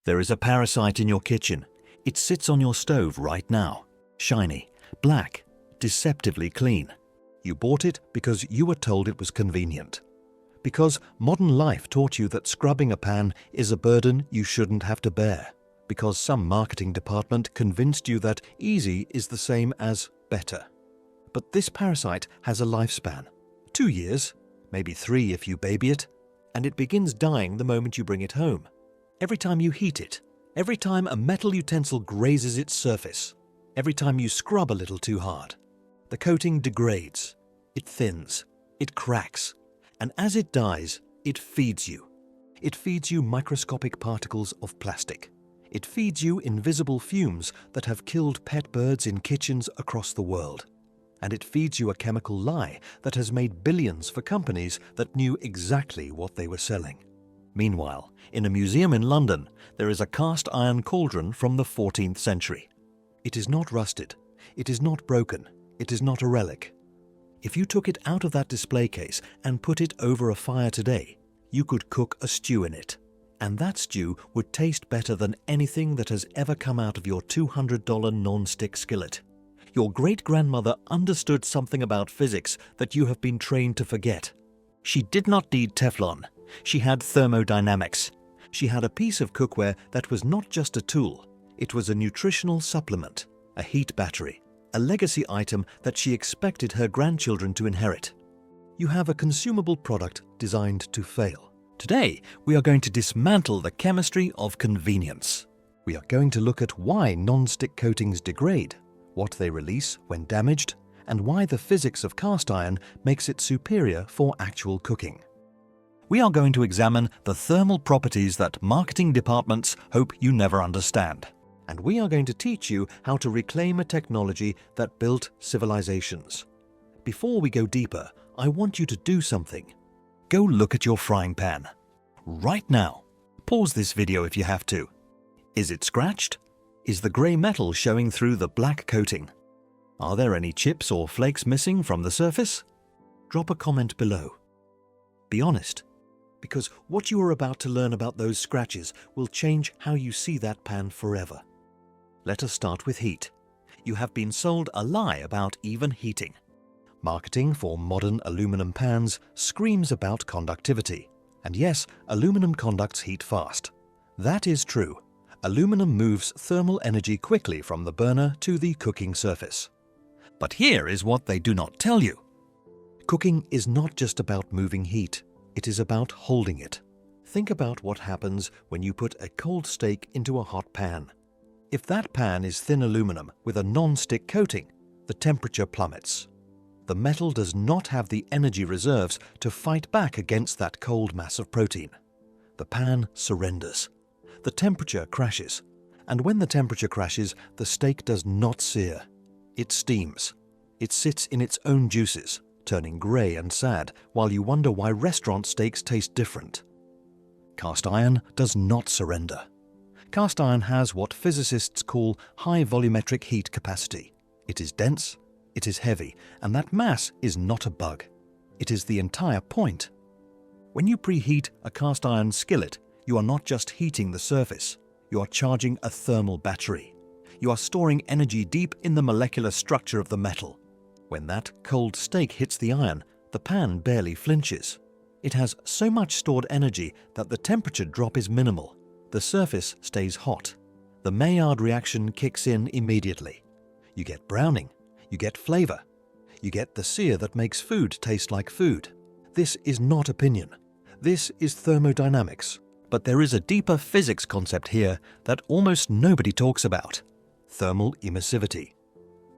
There is a parasite in your kitchen. It sits on your stove right now. Shiny, black, deceptively clean. You bought it because you were told it was convenient. Because modern life taught you that scrubbing a pan is a burden you shouldn't have to bear. Because some marketing department convinced you that easy is the same as better. But this parasite has a lifespan. 2 years, maybe 3 if you baby it, and it begins dying the moment you bring it home. Every time you heat it, every time a metal utensil grazes its surface, every time you scrub a little too hard, the coating degrades, it thins, it cracks, and as it dies, it feeds you. It feeds you microscopic particles of plastic. It feeds you invisible fumes that have killed pet birds in kitchens across the world. And it feeds you a chemical lie that has made billions for companies that knew exactly what they were selling. Meanwhile, in a museum in London, there is a cast iron cauldron from the 14th century. It is not rusted. It is not broken. It is not a relic. If you took it out of that display case and put it over a fire today, you could cook a stew in it. And that stew would taste better than anything that has ever come out of your $200 non-stick skillet. Your great-grandmother understood something about physics that you have been trained to forget. She did not need Teflon. She had thermodynamics. She had a piece of cookware that was not just a tool. It was a nutritional supplement, a heat battery, a legacy item that she expected her grandchildren to inherit. You have a consumable product designed to fail. Today, we are going to dismantle the chemistry of convenience. We are going to look at why non-stick coatings degrade, what they release when damaged, and why the physics of cast iron makes it superior for actual cooking. We are going to examine the thermal properties that marketing departments hope you never understand. And we are going to teach you how to reclaim a technology that built civilizations. Before we go deeper, I want you to do something. Go look at your frying pan. Right now. Pause this video if you have to. Is it scratched? Is the grey metal showing through the black coating? Are there any chips or flakes missing from the surface? Drop a comment below. Be honest, because what you are about to learn about those scratches will change how you see that pan forever. Let us start with heat. You have been sold a lie about even heating. Marketing for modern aluminum pans screams about conductivity. And yes, aluminum conducts heat fast. That is true. Aluminum moves thermal energy quickly from the burner to the cooking surface. But here is what they do not tell you. Cooking is not just about moving heat. It is about holding it. Think about what happens when you put a cold steak into a hot pan. If that pan is thin aluminum with a non-stick coating, the temperature plummets. The metal does not have the energy reserves to fight back against that cold mass of protein. The pan surrenders. The temperature crashes. And when the temperature crashes, the steak does not sear. It steams. It sits in its own juices, turning grey and sad, while you wonder why restaurant steaks taste different. Cast iron does not surrender. Cast iron has what physicists call high volumetric heat capacity. It is dense, it is heavy, and that mass is not a bug. It is the entire point. When you preheat a cast iron skillet, you are not just heating the surface, you are charging a thermal battery. You are storing energy deep in the molecular structure of the metal. When that cold steak hits the iron, the pan barely flinches. It has so much stored energy that the temperature drop is minimal. The surface stays hot. The Maillard reaction kicks in immediately. You get browning. You get flavor. You get the sear that makes food taste like food. This is not opinion. This is thermodynamics. But there is a deeper physics concept here that almost nobody talks about. Thermal emissivity.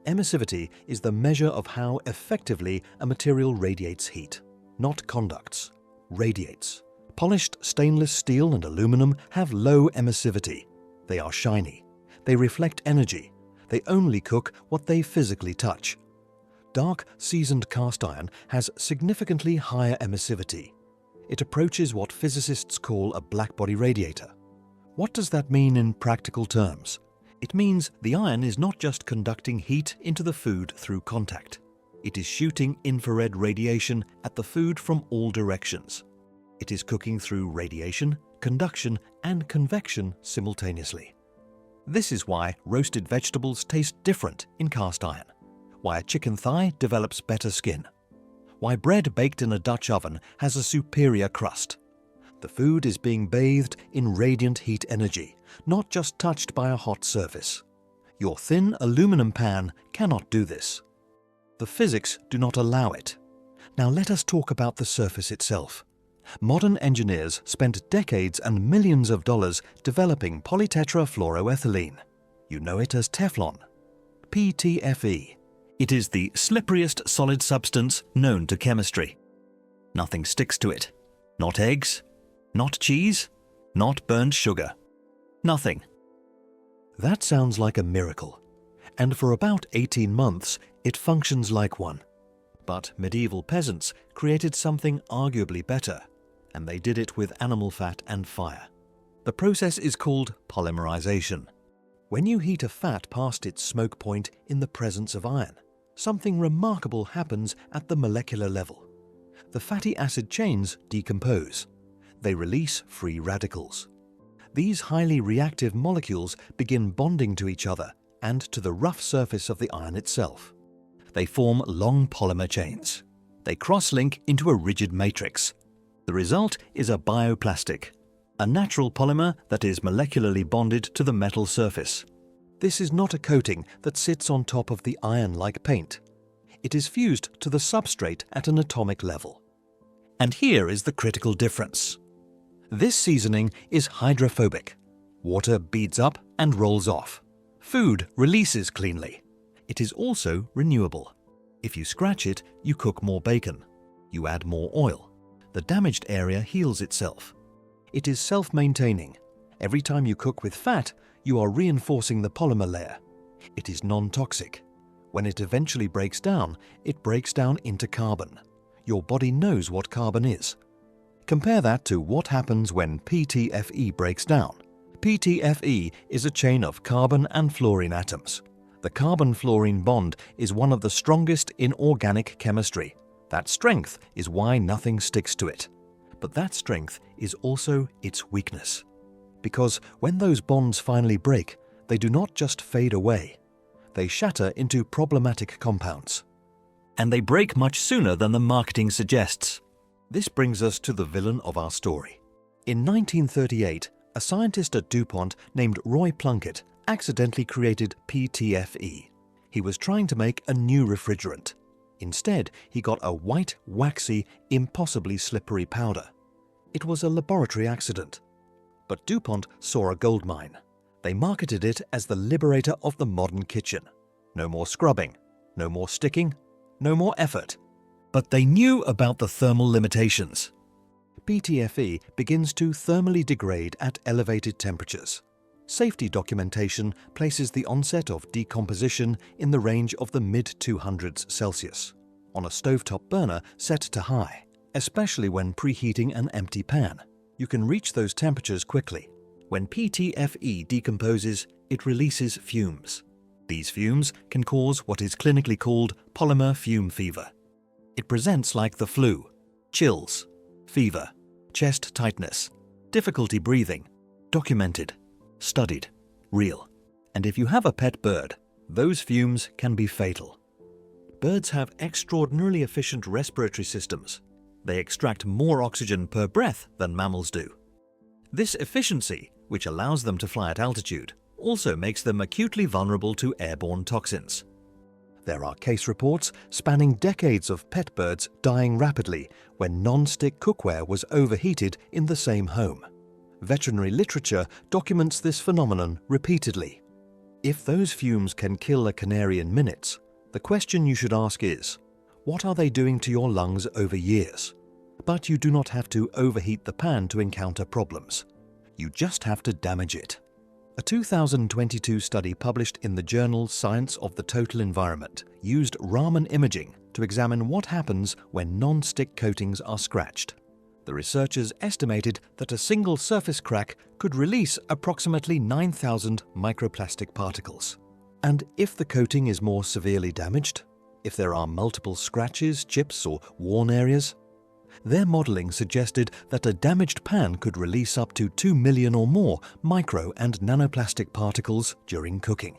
Emissivity is the measure of how effectively a material radiates heat, not conducts. Radiates. Polished stainless steel and aluminum have low emissivity. They are shiny. They reflect energy. They only cook what they physically touch. Dark, seasoned cast iron has significantly higher emissivity. It approaches what physicists call a blackbody radiator. What does that mean in practical terms? It means the iron is not just conducting heat into the food through contact. It is shooting infrared radiation at the food from all directions. It is cooking through radiation, conduction, and convection simultaneously. This is why roasted vegetables taste different in cast iron, why a chicken thigh develops better skin, why bread baked in a Dutch oven has a superior crust. The food is being bathed in radiant heat energy, not just touched by a hot surface. Your thin aluminum pan cannot do this. The physics do not allow it. Now let us talk about the surface itself. Modern engineers spent decades and millions of dollars developing polytetrafluoroethylene. You know it as Teflon. PTFE. It is the slipperiest solid substance known to chemistry. Nothing sticks to it. Not eggs, not cheese, not burnt sugar. Nothing. That sounds like a miracle. And for about 18 months, it functions like one. But medieval peasants created something arguably better, and they did it with animal fat and fire. The process is called polymerization. When you heat a fat past its smoke point in the presence of iron, something remarkable happens at the molecular level. The fatty acid chains decompose. They release free radicals. These highly reactive molecules begin bonding to each other and to the rough surface of the iron itself. They form long polymer chains. They cross-link into a rigid matrix. The result is a bioplastic, a natural polymer that is molecularly bonded to the metal surface. This is not a coating that sits on top of the iron like paint. It is fused to the substrate at an atomic level. And here is the critical difference. This seasoning is hydrophobic. Water beads up and rolls off. Food releases cleanly. It is also renewable. If you scratch it, you cook more bacon. You add more oil. The damaged area heals itself. It is self-maintaining. Every time you cook with fat, you are reinforcing the polymer layer. It is non-toxic. When it eventually breaks down, it breaks down into carbon. Your body knows what carbon is. Compare that to what happens when PTFE breaks down. PTFE is a chain of carbon and fluorine atoms. The carbon-fluorine bond is one of the strongest in organic chemistry. That strength is why nothing sticks to it. But that strength is also its weakness. Because when those bonds finally break, they do not just fade away. They shatter into problematic compounds. And they break much sooner than the marketing suggests. This brings us to the villain of our story. In 1938, a scientist at DuPont named Roy Plunkett accidentally created PTFE. He was trying to make a new refrigerant. Instead, he got a white, waxy, impossibly slippery powder. It was a laboratory accident. But DuPont saw a gold mine. They marketed it as the liberator of the modern kitchen. No more scrubbing, no more sticking, no more effort. But they knew about the thermal limitations. PTFE begins to thermally degrade at elevated temperatures. Safety documentation places the onset of decomposition in the range of the mid-200s Celsius, on a stovetop burner set to high, especially when preheating an empty pan. You can reach those temperatures quickly. When PTFE decomposes, it releases fumes. These fumes can cause what is clinically called polymer fume fever. It presents like the flu: chills, fever, chest tightness, difficulty breathing. Documented, studied, real. And if you have a pet bird, those fumes can be fatal. Birds have extraordinarily efficient respiratory systems. They extract more oxygen per breath than mammals do. This efficiency, which allows them to fly at altitude, also makes them acutely vulnerable to airborne toxins. There are case reports spanning decades of pet birds dying rapidly when non-stick cookware was overheated in the same home. Veterinary literature documents this phenomenon repeatedly. If those fumes can kill a canary in minutes, the question you should ask is, what are they doing to your lungs over years? But you do not have to overheat the pan to encounter problems. You just have to damage it. A 2022 study published in the journal Science of the Total Environment used Raman imaging to examine what happens when non-stick coatings are scratched. The researchers estimated that a single surface crack could release approximately 9,000 microplastic particles. And if the coating is more severely damaged, if there are multiple scratches, chips, or worn areas, Their modelling suggested that a damaged pan could release up to 2 million or more micro and nanoplastic particles during cooking.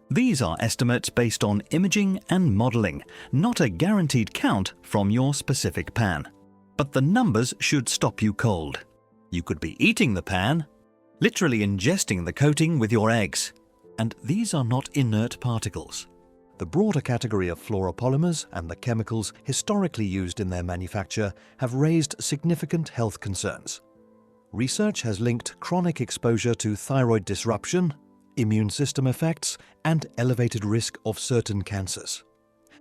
These are estimates based on imaging and modelling, not a guaranteed count from your specific pan. But the numbers should stop you cold. You could be eating the pan, literally ingesting the coating with your eggs. And these are not inert particles. The broader category of fluoropolymers and the chemicals historically used in their manufacture have raised significant health concerns. Research has linked chronic exposure to thyroid disruption, immune system effects, and elevated risk of certain cancers.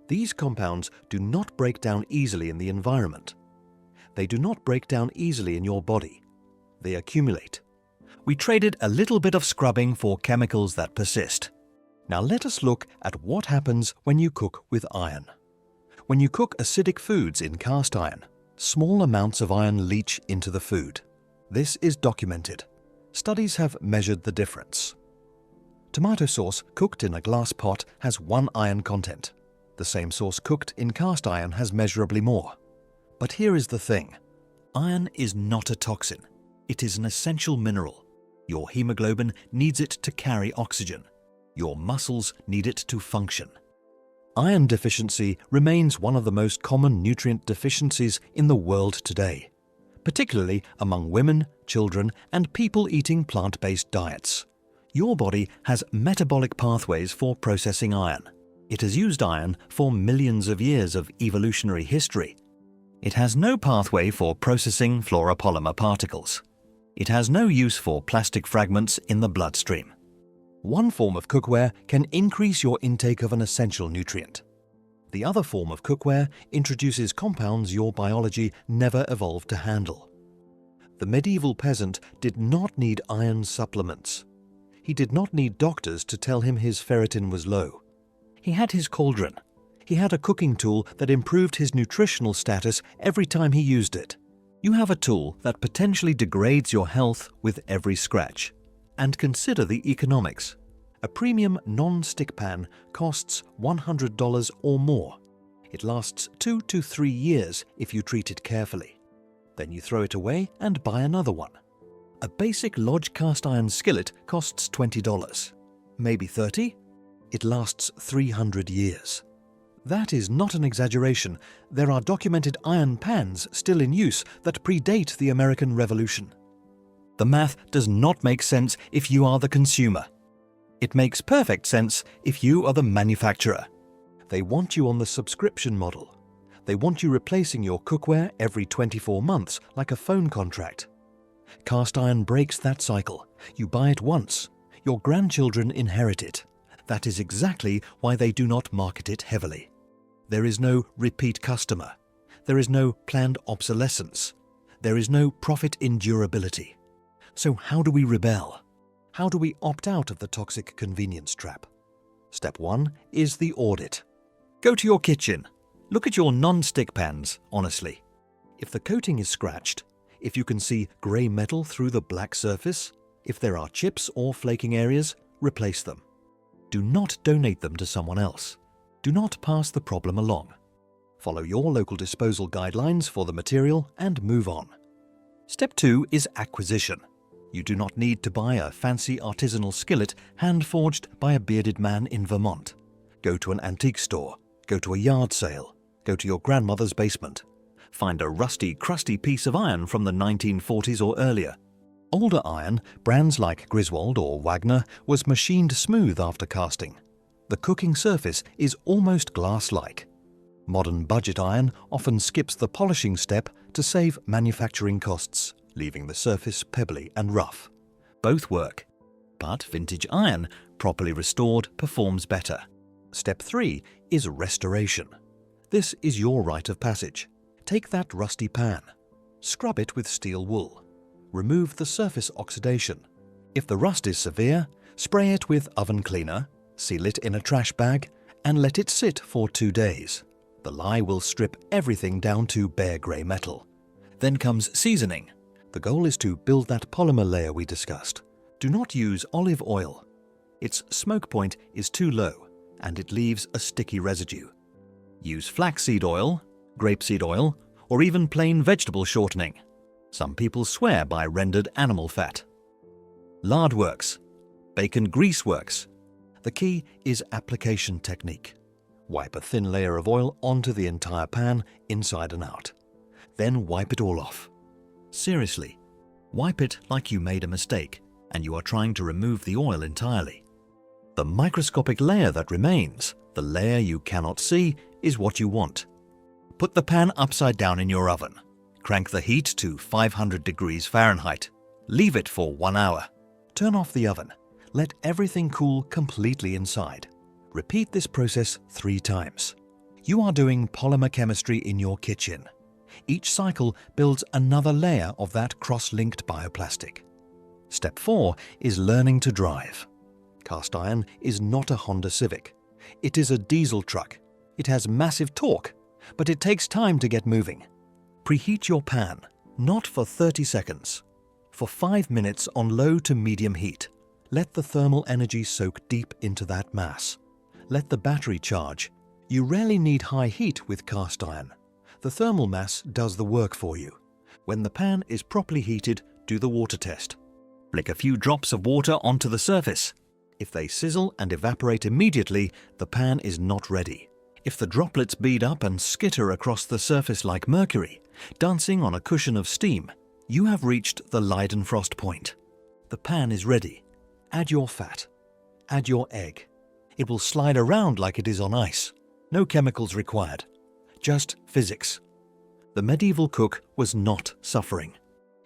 These compounds do not break down easily in the environment. They do not break down easily in your body. They accumulate. We traded a little bit of scrubbing for chemicals that persist. Now let us look at what happens when you cook with iron. When you cook acidic foods in cast iron, small amounts of iron leach into the food. This is documented. Studies have measured the difference. Tomato sauce cooked in a glass pot has 1 iron content. The same sauce cooked in cast iron has measurably more. But here is the thing. Iron is not a toxin. It is an essential mineral. Your hemoglobin needs it to carry oxygen. Your muscles need it to function. Iron deficiency remains one of the most common nutrient deficiencies in the world today, particularly among women, children, and people eating plant-based diets. Your body has metabolic pathways for processing iron. It has used iron for millions of years of evolutionary history. It has no pathway for processing fluoropolymer particles. It has no use for plastic fragments in the bloodstream. One form of cookware can increase your intake of an essential nutrient. The other form of cookware introduces compounds your biology never evolved to handle. The medieval peasant did not need iron supplements. He did not need doctors to tell him his ferritin was low. He had his cauldron. He had a cooking tool that improved his nutritional status every time he used it. You have a tool that potentially degrades your health with every scratch. And consider the economics. A premium non-stick pan costs $100 or more. It lasts 2 to 3 years if you treat it carefully. Then you throw it away and buy another one. A basic Lodge cast iron skillet costs $20, maybe $30. It lasts 300 years. That is not an exaggeration. There are documented iron pans still in use that predate the American Revolution. The math does not make sense if you are the consumer. It makes perfect sense if you are the manufacturer. They want you on the subscription model. They want you replacing your cookware every 24 months like a phone contract. Cast iron breaks that cycle. You buy it once. Your grandchildren inherit it. That is exactly why they do not market it heavily. There is no repeat customer. There is no planned obsolescence. There is no profit in durability. So how do we rebel? How do we opt out of the toxic convenience trap? Step 1 is the audit. Go to your kitchen. Look at your non-stick pans, honestly. If the coating is scratched, if you can see grey metal through the black surface, if there are chips or flaking areas, replace them. Do not donate them to someone else. Do not pass the problem along. Follow your local disposal guidelines for the material and move on. Step 2 is acquisition. You do not need to buy a fancy artisanal skillet hand-forged by a bearded man in Vermont. Go to an antique store. Go to a yard sale. Go to your grandmother's basement. Find a rusty, crusty piece of iron from the 1940s or earlier. Older iron, brands like Griswold or Wagner, was machined smooth after casting. The cooking surface is almost glass-like. Modern budget iron often skips the polishing step to save manufacturing costs, leaving the surface pebbly and rough. Both work, but vintage iron, properly restored, performs better. Step 3 is restoration. This is your rite of passage. Take that rusty pan. Scrub it with steel wool. Remove the surface oxidation. If the rust is severe, spray it with oven cleaner, seal it in a trash bag, and let it sit for 2 days. The lye will strip everything down to bare grey metal. Then comes seasoning. The goal is to build that polymer layer we discussed. Do not use olive oil. Its smoke point is too low, and it leaves a sticky residue. Use flaxseed oil, grapeseed oil, or even plain vegetable shortening. Some people swear by rendered animal fat. Lard works. Bacon grease works. The key is application technique. Wipe a thin layer of oil onto the entire pan, inside and out. Then wipe it all off. Seriously, wipe it like you made a mistake and you are trying to remove the oil entirely. The microscopic layer that remains, the layer you cannot see, is what you want. Put the pan upside down in your oven. Crank the heat to 500 degrees Fahrenheit. Leave it for 1 hour. Turn off the oven. Let everything cool completely inside. Repeat this process 3 times. You are doing polymer chemistry in your kitchen. Each cycle builds another layer of that cross-linked bioplastic. Step 4 is learning to drive. Cast iron is not a Honda Civic. It is a diesel truck. It has massive torque, but it takes time to get moving. Preheat your pan, not for 30 seconds. For 5 minutes on low to medium heat. Let the thermal energy soak deep into that mass. Let the battery charge. You rarely need high heat with cast iron. The thermal mass does the work for you. When the pan is properly heated, do the water test. Flick a few drops of water onto the surface. If they sizzle and evaporate immediately, the pan is not ready. If the droplets bead up and skitter across the surface like mercury, dancing on a cushion of steam, you have reached the Leidenfrost point. The pan is ready. Add your fat. Add your egg. It will slide around like it is on ice. No chemicals required. Just physics. The medieval cook was not suffering.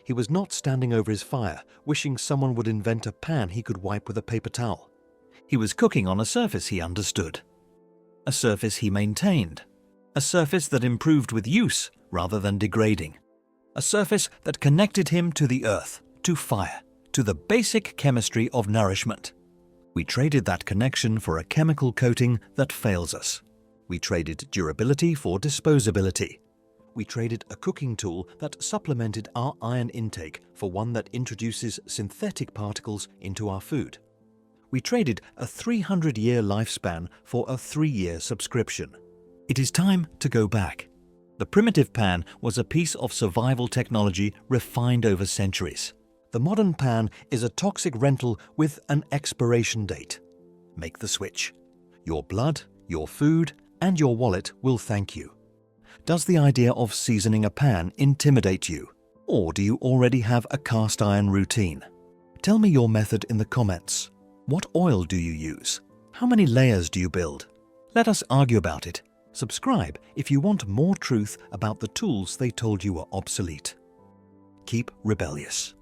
He was not standing over his fire, wishing someone would invent a pan he could wipe with a paper towel. He was cooking on a surface he understood. A surface he maintained. A surface that improved with use rather than degrading. A surface that connected him to the earth, to fire, to the basic chemistry of nourishment. We traded that connection for a chemical coating that fails us. We traded durability for disposability. We traded a cooking tool that supplemented our iron intake for one that introduces synthetic particles into our food. We traded a 300-year lifespan for a 3-year subscription. It is time to go back. The primitive pan was a piece of survival technology refined over centuries. The modern pan is a toxic rental with an expiration date. Make the switch. Your blood, your food, and your wallet will thank you. Does the idea of seasoning a pan intimidate you? Or do you already have a cast iron routine? Tell me your method in the comments. What oil do you use? How many layers do you build? Let us argue about it. Subscribe if you want more truth about the tools they told you were obsolete. Keep rebellious.